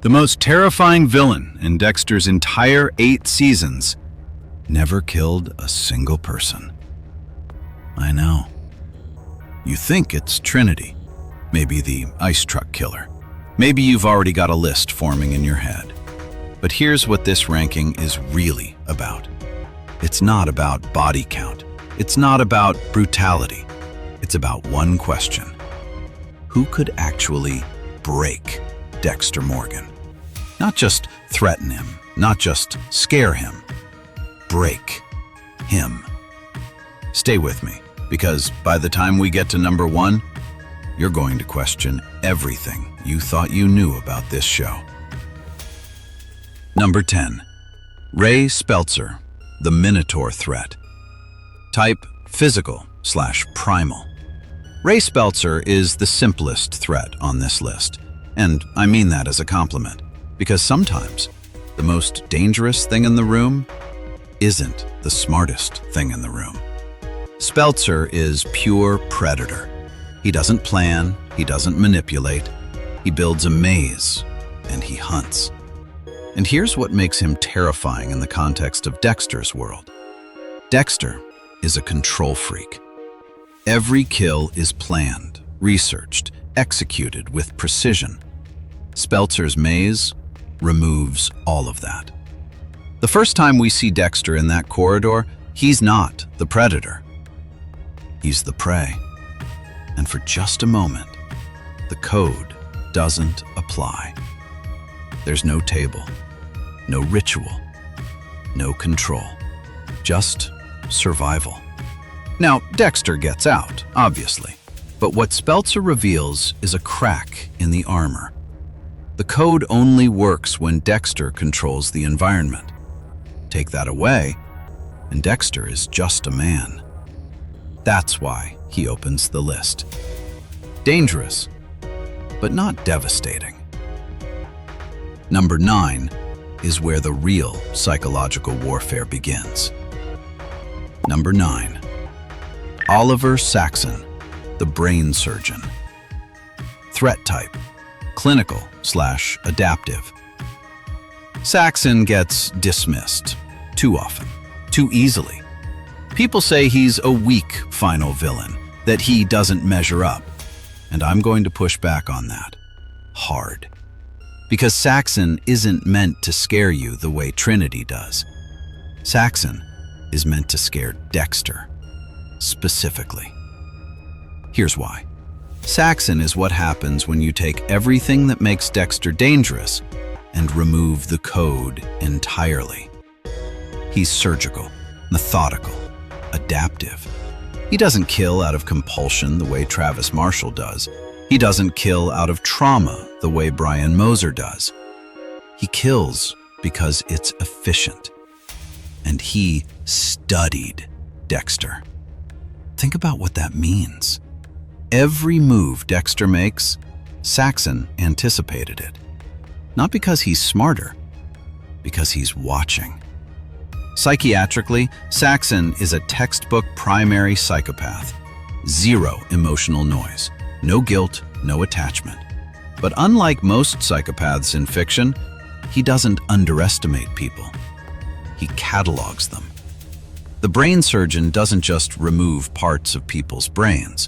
The most terrifying villain in Dexter's entire 8 seasons never killed a single person. I know. You think it's Trinity, maybe the ice truck killer. Maybe you've already got a list forming in your head. But here's what this ranking is really about. It's not about body count. It's not about brutality. It's about one question. Who could actually break Dexter Morgan? Not just threaten him, not just scare him. Break him. Stay with me, because by the time we get to number 1, you're going to question everything you thought you knew about this show. Number 10. Ray Speltzer, the Minotaur threat. Type physical/primal. Ray Speltzer is the simplest threat on this list, and I mean that as a compliment, because sometimes the most dangerous thing in the room isn't the smartest thing in the room. Speltzer is pure predator. He doesn't plan, he doesn't manipulate, he builds a maze, and he hunts. And here's what makes him terrifying in the context of Dexter's world. Dexter is a control freak. Every kill is planned, researched, executed with precision. Speltzer's maze removes all of that. The first time we see Dexter in that corridor, he's not the predator. He's the prey. And for just a moment, the code doesn't apply. There's no table, no ritual, no control, just survival. Now, Dexter gets out, obviously, but what Speltzer reveals is a crack in the armor. The code only works when Dexter controls the environment. Take that away, and Dexter is just a man. That's why he opens the list. Dangerous, but not devastating. Number 9 is where the real psychological warfare begins. Number 9. Oliver Saxon, the brain surgeon. Threat type, clinical/adaptive. Saxon gets dismissed too often, too easily. People say he's a weak final villain, that he doesn't measure up. And I'm going to push back on that. Hard. Because Saxon isn't meant to scare you the way Trinity does. Saxon is meant to scare Dexter, specifically. Here's why. Saxon is what happens when you take everything that makes Dexter dangerous and remove the code entirely. He's surgical, methodical, adaptive. He doesn't kill out of compulsion the way Travis Marshall does. He doesn't kill out of trauma the way Brian Moser does. He kills because it's efficient. And he studied Dexter. Think about what that means. Every move Dexter makes, Saxon anticipated it. Not because he's smarter, because he's watching. Psychiatrically, Saxon is a textbook primary psychopath. Zero emotional noise, no guilt, no attachment. But unlike most psychopaths in fiction, he doesn't underestimate people. He catalogs them. The brain surgeon doesn't just remove parts of people's brains.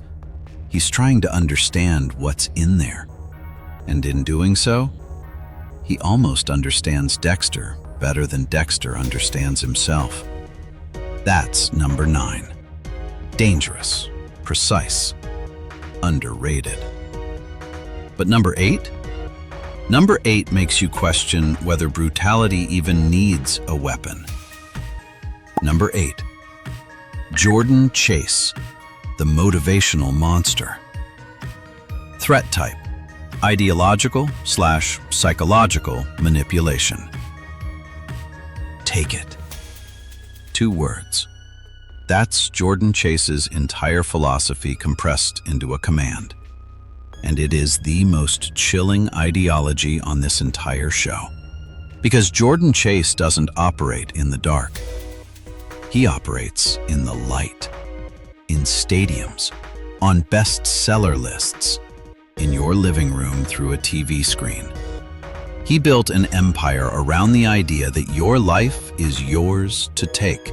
He's trying to understand what's in there. And in doing so, he almost understands Dexter better than Dexter understands himself. That's number 9. Dangerous, precise, underrated. But number 8? Number 8 makes you question whether brutality even needs a weapon. Number 8. Jordan Chase, the motivational monster. Threat type, ideological/psychological manipulation. Take it. 2 words. That's Jordan Chase's entire philosophy compressed into a command. And it is the most chilling ideology on this entire show. Because Jordan Chase doesn't operate in the dark. He operates in the light. In stadiums, on bestseller lists, in your living room through a TV screen. He built an empire around the idea that your life is yours to take,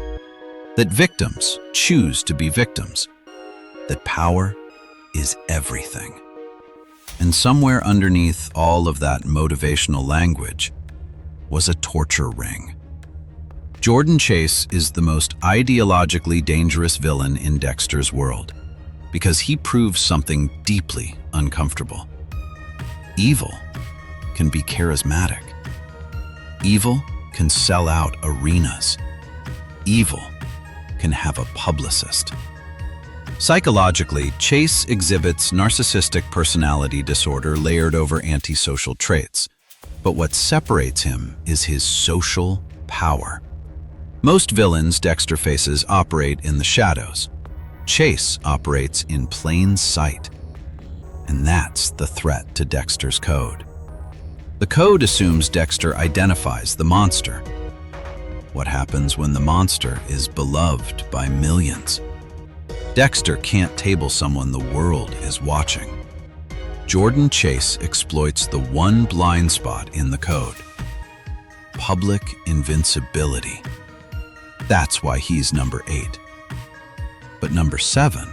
that victims choose to be victims, that power is everything. And somewhere underneath all of that motivational language was a torture ring. Jordan Chase is the most ideologically dangerous villain in Dexter's world because he proves something deeply uncomfortable. Evil can be charismatic. Evil can sell out arenas. Evil can have a publicist. Psychologically, Chase exhibits narcissistic personality disorder layered over antisocial traits. But what separates him is his social power. Most villains Dexter faces operate in the shadows. Chase operates in plain sight. And that's the threat to Dexter's code. The code assumes Dexter identifies the monster. What happens when the monster is beloved by millions? Dexter can't table someone the world is watching. Jordan Chase exploits the one blind spot in the code: public invincibility. That's why he's number 8. But number 7?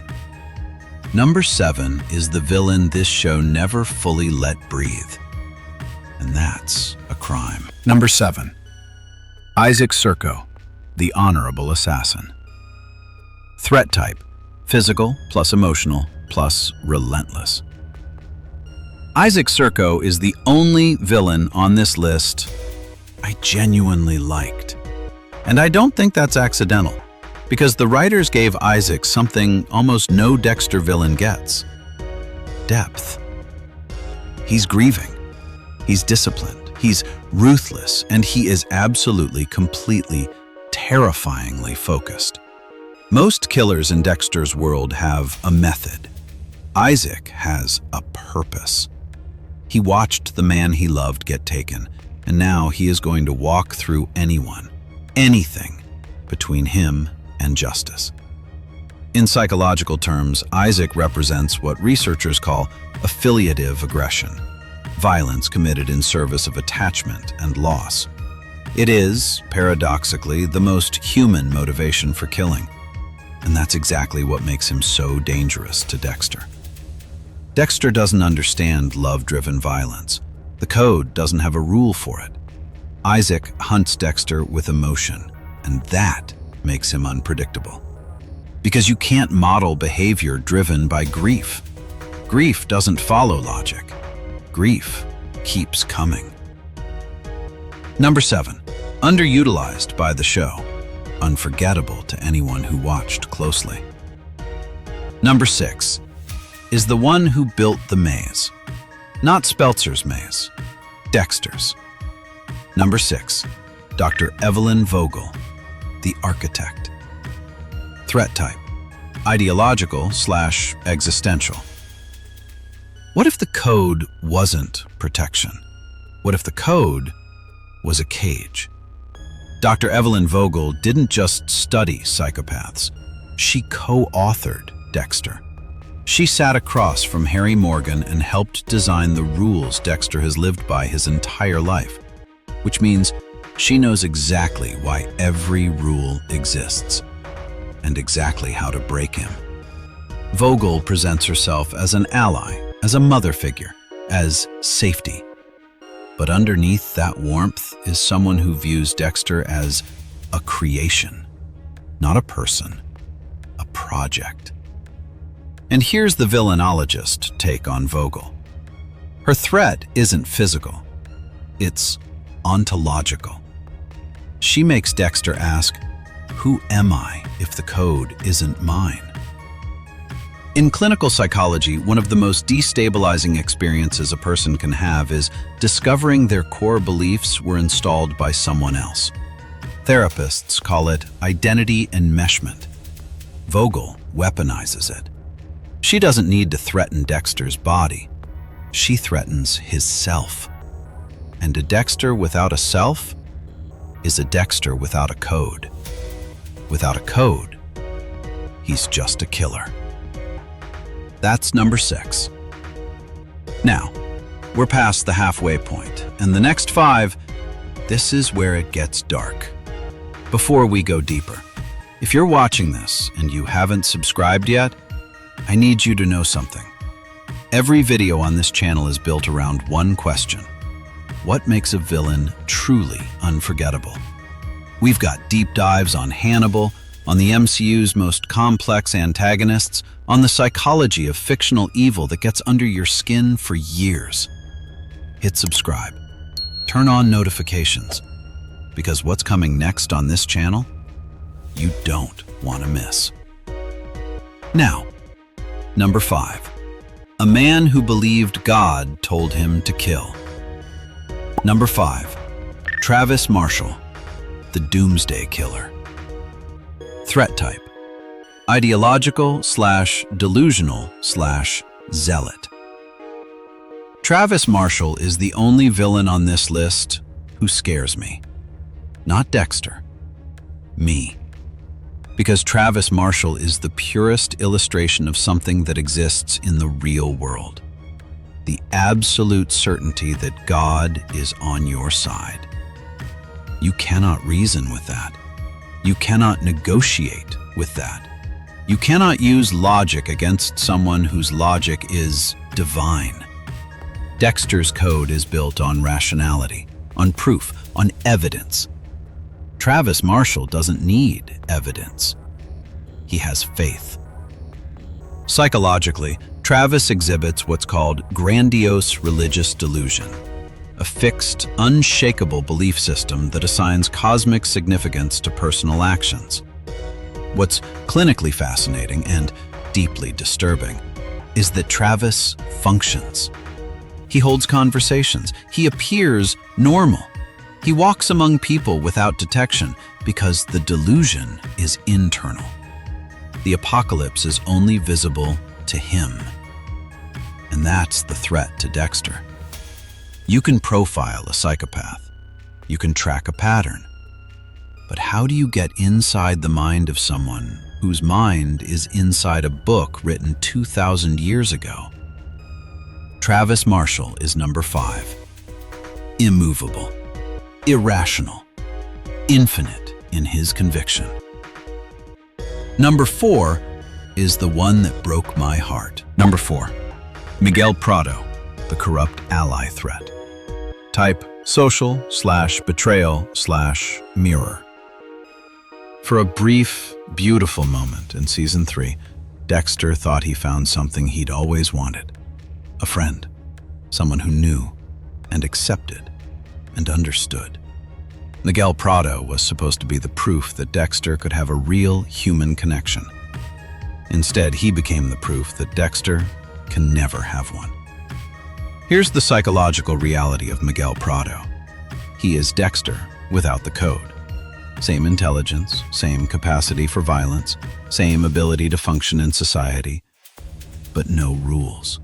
Number 7 is the villain this show never fully let breathe. And that's a crime. Number 7. Isaac Serco, the honorable assassin. Threat type: physical plus emotional plus relentless. Isaac Serco is the only villain on this list I genuinely liked. And I don't think that's accidental, because the writers gave Isaac something almost no Dexter villain gets: depth. He's grieving, he's disciplined, he's ruthless, and he is absolutely, completely, terrifyingly focused. Most killers in Dexter's world have a method. Isaac has a purpose. He watched the man he loved get taken, and now he is going to walk through anything between him and justice. In psychological terms, Isaac represents what researchers call affiliative aggression, violence committed in service of attachment and loss. It is, paradoxically, the most human motivation for killing, and that's exactly what makes him so dangerous to Dexter. Dexter doesn't understand love-driven violence. The code doesn't have a rule for it. Isaac hunts Dexter with emotion, and that makes him unpredictable. Because you can't model behavior driven by grief. Grief doesn't follow logic. Grief keeps coming. Number 7, underutilized by the show, unforgettable to anyone who watched closely. Number 6 is the one who built the maze. Not Speltzer's maze, Dexter's. Number 6, Dr. Evelyn Vogel, the architect. Threat type: ideological/existential. What if the code wasn't protection? What if the code was a cage? Dr. Evelyn Vogel didn't just study psychopaths. She co-authored Dexter. She sat across from Harry Morgan and helped design the rules Dexter has lived by his entire life, which means she knows exactly why every rule exists and exactly how to break him. Vogel presents herself as an ally, as a mother figure, as safety. But underneath that warmth is someone who views Dexter as a creation, not a person, a project. And here's the Villainologist take on Vogel. Her threat isn't physical, it's ontological. She makes Dexter ask, who am I if the code isn't mine? In clinical psychology, one of the most destabilizing experiences a person can have is discovering their core beliefs were installed by someone else. Therapists call it identity enmeshment. Vogel weaponizes it. She doesn't need to threaten Dexter's body. She threatens his self. And a Dexter without a self is a Dexter without a code. Without a code, he's just a killer. That's number 6. Now, We're past the halfway point, and the next 5, this is where it gets dark. Before we go deeper, if you're watching this and you haven't subscribed yet, I need you to know something. Every video on this channel is built around one question: what makes a villain truly unforgettable? We've got deep dives on Hannibal, on the MCU's most complex antagonists, on the psychology of fictional evil that gets under your skin for years. Hit subscribe. Turn on notifications, because what's coming next on this channel, you don't want to miss. Now, number 5. A man who believed God told him to kill. Number 5. Travis Marshall, the Doomsday Killer. Threat type: ideological/delusional/zealot. Travis Marshall is the only villain on this list who scares me. Not Dexter. Me. Because Travis Marshall is the purest illustration of something that exists in the real world. The absolute certainty that God is on your side. You cannot reason with that. You cannot negotiate with that. You cannot use logic against someone whose logic is divine. Dexter's code is built on rationality, on proof, on evidence. Travis Marshall doesn't need evidence. He has faith. Psychologically, Travis exhibits what's called grandiose religious delusion, a fixed, unshakable belief system that assigns cosmic significance to personal actions. What's clinically fascinating and deeply disturbing is that Travis functions. He holds conversations. He appears normal. He walks among people without detection because the delusion is internal. The apocalypse is only visible to him. And that's the threat to Dexter. You can profile a psychopath. You can track a pattern. But how do you get inside the mind of someone whose mind is inside a book written 2,000 years ago? Travis Marshall is number 5. Immovable, irrational, infinite in his conviction. Number 4 is the one that broke my heart. Number 4, Miguel Prado, the corrupt ally threat. Type: social/betrayal/mirror. For a brief, beautiful moment in Season 3, Dexter thought he found something he'd always wanted. A friend. Someone who knew and accepted and understood. Miguel Prado was supposed to be the proof that Dexter could have a real human connection. Instead, he became the proof that Dexter can never have one. Here's the psychological reality of Miguel Prado. He is Dexter without the code. Same intelligence, same capacity for violence, same ability to function in society, but no rules.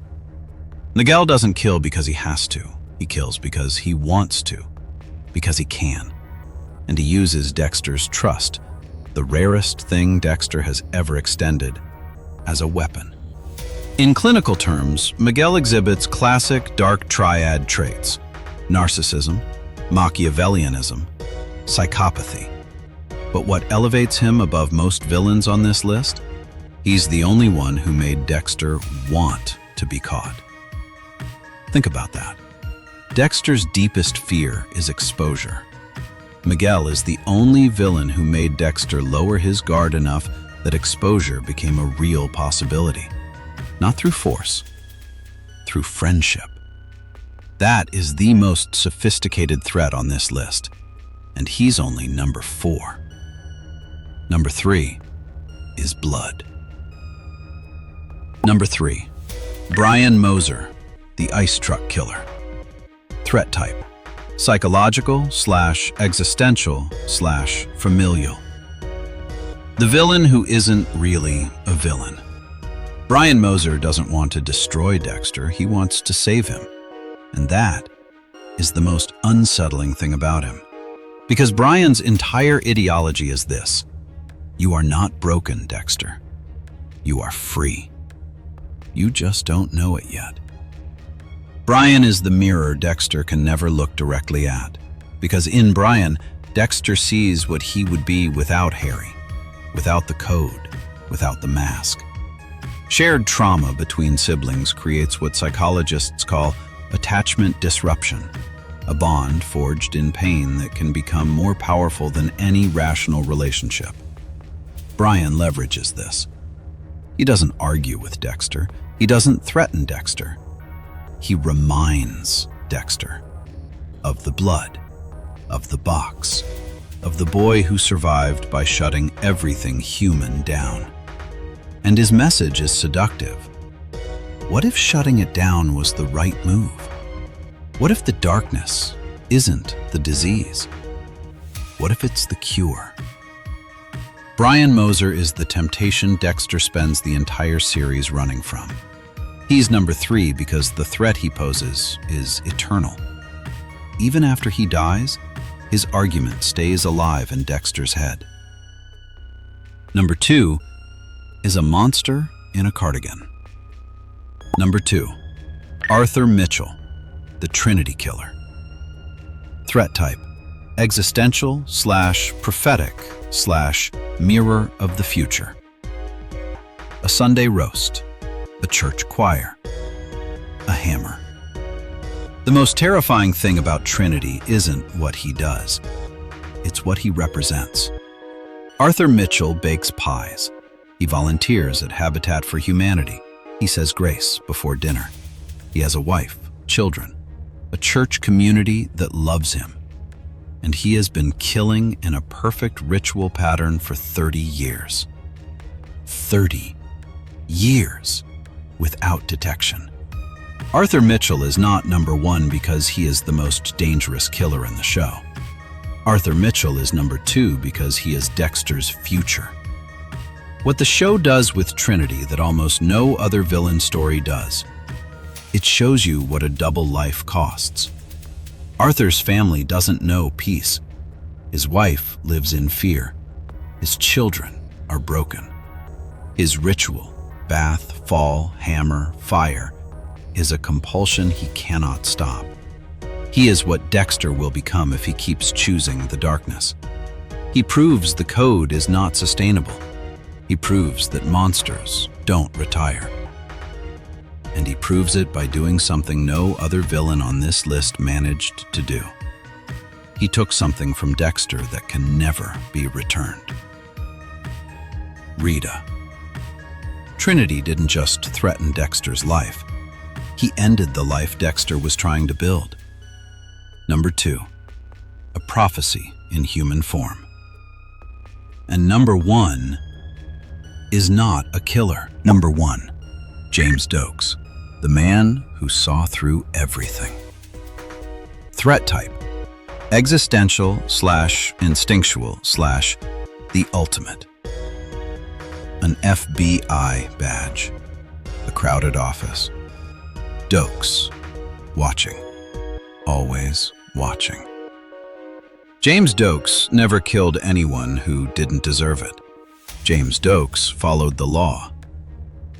Miguel doesn't kill because he has to. He kills because he wants to, because he can. And he uses Dexter's trust, the rarest thing Dexter has ever extended, as a weapon. In clinical terms, Miguel exhibits classic dark triad traits: narcissism, Machiavellianism, psychopathy. But what elevates him above most villains on this list? He's the only one who made Dexter want to be caught. Think about that. Dexter's deepest fear is exposure. Miguel is the only villain who made Dexter lower his guard enough that exposure became a real possibility. Not through force, through friendship. That is the most sophisticated threat on this list, and he's only number 4. Number 3 is blood. Number 3, Brian Moser, the ice truck killer. Threat type: psychological/existential/familial. The villain who isn't really a villain. Brian Moser doesn't want to destroy Dexter, he wants to save him. And that is the most unsettling thing about him. Because Brian's entire ideology is this: you are not broken, Dexter. You are free. You just don't know it yet. Brian is the mirror Dexter can never look directly at, because in Brian, Dexter sees what he would be without Harry, without the code, without the mask. Shared trauma between siblings creates what psychologists call attachment disruption, a bond forged in pain that can become more powerful than any rational relationship. Brian leverages this. He doesn't argue with Dexter. He doesn't threaten Dexter. He reminds Dexter of the blood, of the box, of the boy who survived by shutting everything human down. And his message is seductive. What if shutting it down was the right move? What if the darkness isn't the disease? What if it's the cure? Brian Moser is the temptation Dexter spends the entire series running from. He's number 3 because the threat he poses is eternal. Even after he dies, his argument stays alive in Dexter's head. Number 2 is a monster in a cardigan. Number 2, Arthur Mitchell, the Trinity killer. Threat type, existential/prophetic/mirror of the future. A Sunday roast, a church choir, a hammer. The most terrifying thing about Trinity isn't what he does, it's what he represents. Arthur Mitchell bakes pies. He volunteers at Habitat for Humanity. He says grace before dinner. He has a wife, children, a church community that loves him. And he has been killing in a perfect ritual pattern for 30 years. 30 years without detection. Arthur Mitchell is not number 1 because he is the most dangerous killer in the show. Arthur Mitchell is number 2 because he is Dexter's future. What the show does with Trinity that almost no other villain story does, it shows you what a double life costs. Arthur's family doesn't know peace. His wife lives in fear. His children are broken. His ritual, bath, fall, hammer, fire, is a compulsion he cannot stop. He is what Dexter will become if he keeps choosing the darkness. He proves the code is not sustainable. He proves that monsters don't retire. And he proves it by doing something no other villain on this list managed to do. He took something from Dexter that can never be returned. Rita. Trinity didn't just threaten Dexter's life. He ended the life Dexter was trying to build. Number 2, a prophecy in human form. And number 1 is not a killer. Number 1, James Doakes, the man who saw through everything. Threat type, existential/instinctual/the ultimate. An FBI badge, a crowded office. Doakes, watching, always watching. James Doakes never killed anyone who didn't deserve it. James Doakes followed the law.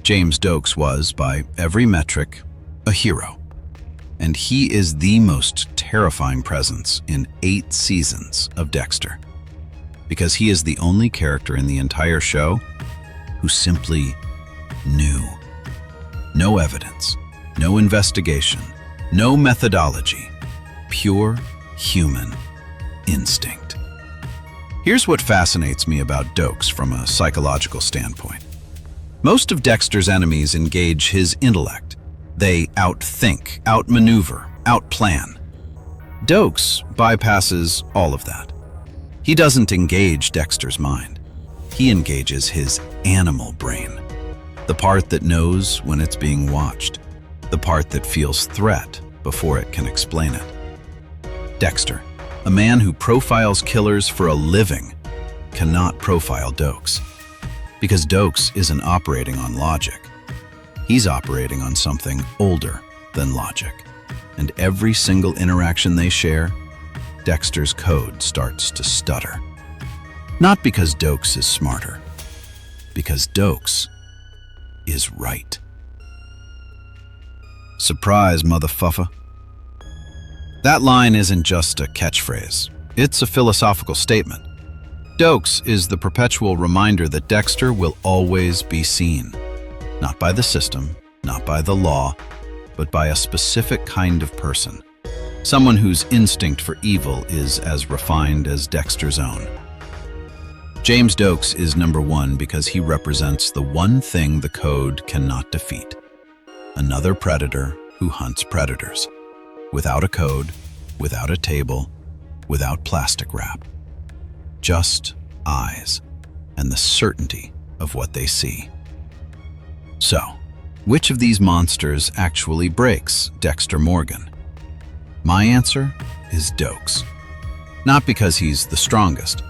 James Doakes was, by every metric, a hero. And he is the most terrifying presence in 8 seasons of Dexter. Because he is the only character in the entire show who simply knew. No evidence, no investigation, no methodology, pure human instinct. Here's what fascinates me about Doakes from a psychological standpoint. Most of Dexter's enemies engage his intellect. They outthink, outmaneuver, outplan. Doakes bypasses all of that. He doesn't engage Dexter's mind. He engages his animal brain, the part that knows when it's being watched, the part that feels threat before it can explain it. Dexter, a man who profiles killers for a living, cannot profile Doakes, because Doakes isn't operating on logic. He's operating on something older than logic. And every single interaction they share, Dexter's code starts to stutter. Not because Doakes is smarter, because Doakes is right. Surprise, motherfuffer. That line isn't just a catchphrase. It's a philosophical statement. Doakes is the perpetual reminder that Dexter will always be seen. Not by the system, not by the law, but by a specific kind of person. Someone whose instinct for evil is as refined as Dexter's own. James Doakes is number one because he represents the one thing the code cannot defeat. Another predator who hunts predators. Without a code, without a table, without plastic wrap. Just eyes and the certainty of what they see. So, which of these monsters actually breaks Dexter Morgan? My answer is Doakes. Not because he's the strongest,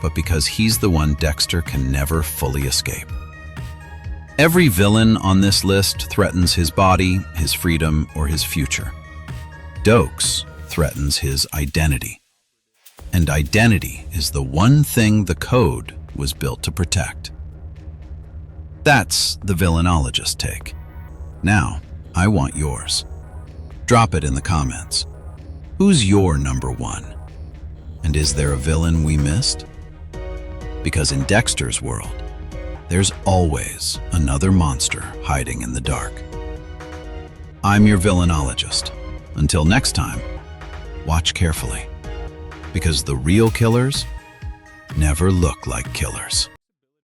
but because he's the one Dexter can never fully escape. Every villain on this list threatens his body, his freedom, or his future. Doakes threatens his identity. And identity is the one thing the code was built to protect. That's the Villainologist take. Now, I want yours. Drop it in the comments. Who's your number one? And is there a villain we missed? Because in Dexter's world, there's always another monster hiding in the dark. I'm your Villainologist. Until next time, watch carefully. Because the real killers never look like killers.